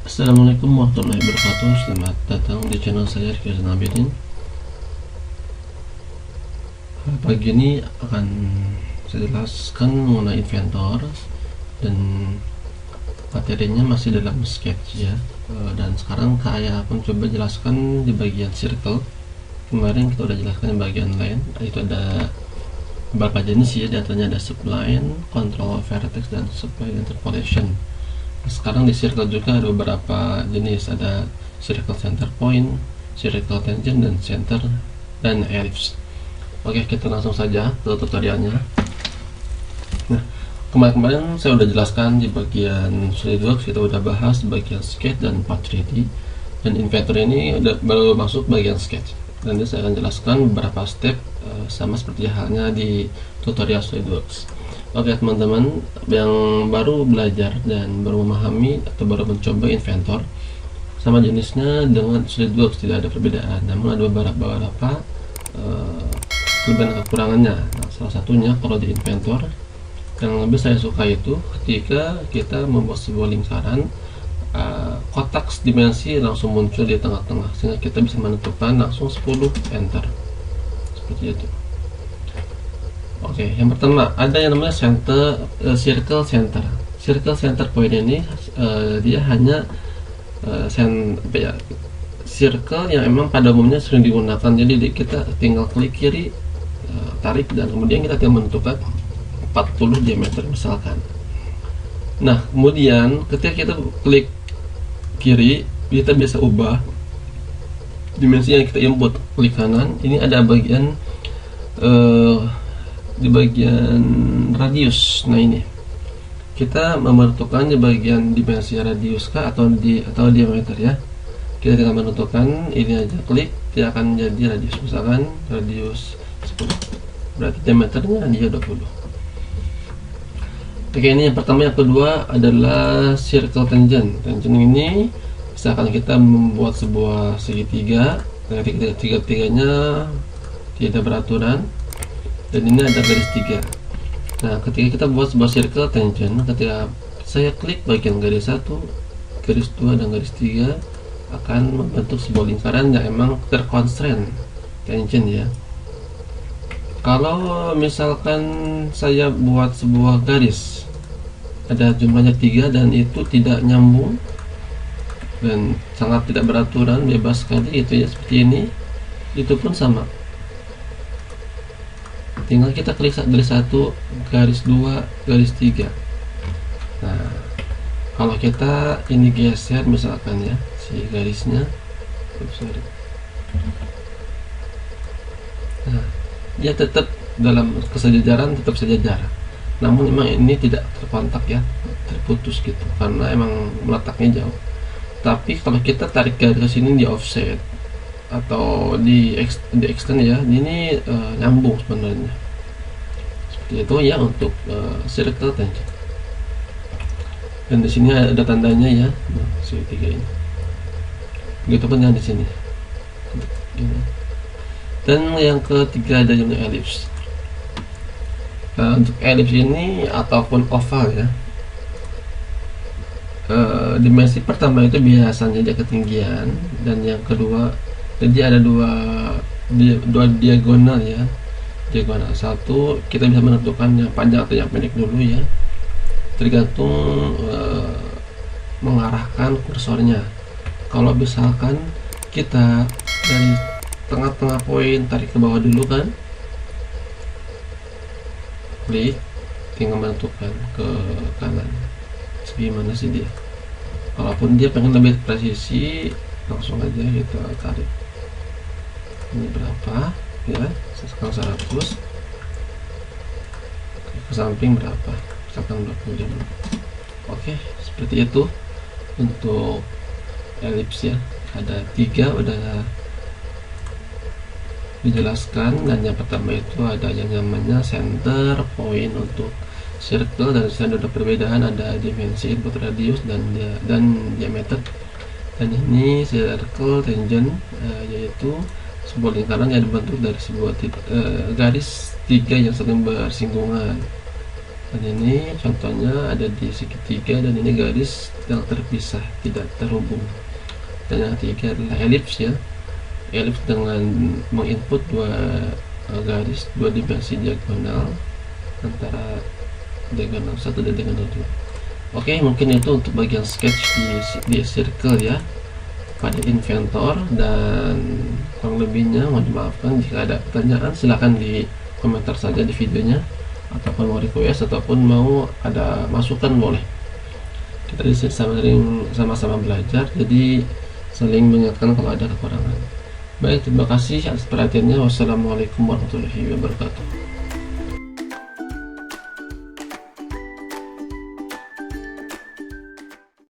Assalamualaikum warahmatullahi wabarakatuh. Selamat datang di channel saya Riki Abidin. Pagi ini akan saya jelaskan mengenai inventor dan materinya masih dalam sketch ya. Dan sekarang saya akan coba jelaskan di bagian circle. Kemarin kita udah jelaskan di bagian line, itu ada beberapa jenis ya, diantaranya ada subline, control vertex, dan supply interpolation. Sekarang di circle juga ada beberapa jenis, ada circle center point, circle tangent, dan center dan ellipse. Oke, kita langsung saja ke tutorialnya. Nah, kemarin saya udah jelaskan di bagian SolidWorks, kita udah bahas di bagian sketch dan part 3D, dan inventor ini udah baru masuk bagian sketch. Dan ini saya akan jelaskan beberapa step sama seperti halnya di tutorial SolidWorks. Oke teman-teman yang baru belajar dan baru memahami atau baru mencoba inventor, sama jenisnya dengan SolidWorks tidak ada perbedaan, namun ada beberapa kelebihan kekurangannya. Nah, salah satunya kalau di inventor yang lebih saya suka itu ketika kita membuat sebuah lingkaran, kotak dimensi langsung muncul di tengah-tengah sehingga kita bisa menentukan langsung 10 enter seperti itu. Oke, yang pertama ada yang namanya circle center. Circle center point ini dia hanya circle yang emang pada umumnya sering digunakan. Jadi kita tinggal klik kiri, tarik, dan kemudian kita tinggal menentukan 40 diameter misalkan. Nah, kemudian ketika kita klik kiri, kita bisa ubah dimensi yang kita input. Klik kanan, ini ada bagian di bagian radius. Nah, ini kita menentukan di bagian dimensi radius kah atau diameter ya. Kita tinggal menentukan ini aja, klik, dia akan jadi radius, misalkan radius 10, berarti diameternya dia 20. Oke, ini yang pertama. Yang kedua adalah circle tangent. Tangent ini misalkan kita membuat sebuah segitiga, nah tiga-tiganya tidak beraturan, dan ini ada garis 3. Nah, ketika kita buat sebuah circle tangent, ketika saya klik bagian garis 1, garis 2, dan garis 3 akan membentuk sebuah lingkaran yang emang terconstrain tangent ya. Kalau misalkan saya buat sebuah garis ada jumlahnya 3 dan itu tidak nyambung dan sangat tidak beraturan, bebas sekali itu ya, seperti ini, itu pun sama. Tinggal kita klik garis 1, garis 2, garis 3. Nah, kalau kita ini geser misalkan ya, si garisnya, nah, dia tetap dalam kesejajaran, tetap sejajar. Namun memang ini tidak terkontak ya, terputus gitu, karena emang meletaknya jauh. Tapi kalau kita tarik garis ini di offset atau di extend ya, ini nyambung sebenarnya. Seperti itu ya untuk circle tangent. Dan di sini ada tandanya ya, segitiga ini. Begitupun yang di sini. Dan yang ketiga ada yang ellipse. Untuk ellipse ini ataupun oval ya, dimensi pertama itu biasanya dia ketinggian, dan yang kedua jadi ada dua diagonal ya. Diagonal satu kita bisa menentukan yang panjang atau yang pendek dulu ya, tergantung mengarahkan kursornya. Kalau misalkan kita dari tengah-tengah poin tarik ke bawah dulu kan, klik, tinggal menentukan ke kanan gimana sih dia. Kalaupun dia pengen lebih presisi, langsung aja kita tarik ini berapa ya, sekarang 100, ke samping berapa, misalkan 25. Oke, seperti itu untuk ellipse ya. Ada 3 udah dijelaskan, dan yang pertama itu ada yang namanya center point untuk circle, dan saya ada perbedaan, ada dimensi input radius dan diameter. Dan ini circle tangent, yaitu sebuah lingkaran yang dibentuk dari sebuah garis 3 yang saling bersinggungan. Dan ini contohnya ada di segitiga, dan ini garis yang terpisah, tidak terhubung. Dan yang ketiga adalah elips ya, elips dengan menginput dua garis, dua dimensi diagonal antara diagonal 1 dan diagonal 2. Oke, mungkin itu untuk bagian sketch di circle ya pada Inventor, dan kurang lebihnya mohon dimaafkan. Jika ada pertanyaan silahkan di komentar saja di videonya, ataupun mau request ataupun mau ada masukan boleh. Kita di sini sama-sama belajar, jadi saling mengingatkan kalau ada kekurangan. Baik, terima kasih atas perhatiannya. Wassalamualaikum warahmatullahi wabarakatuh.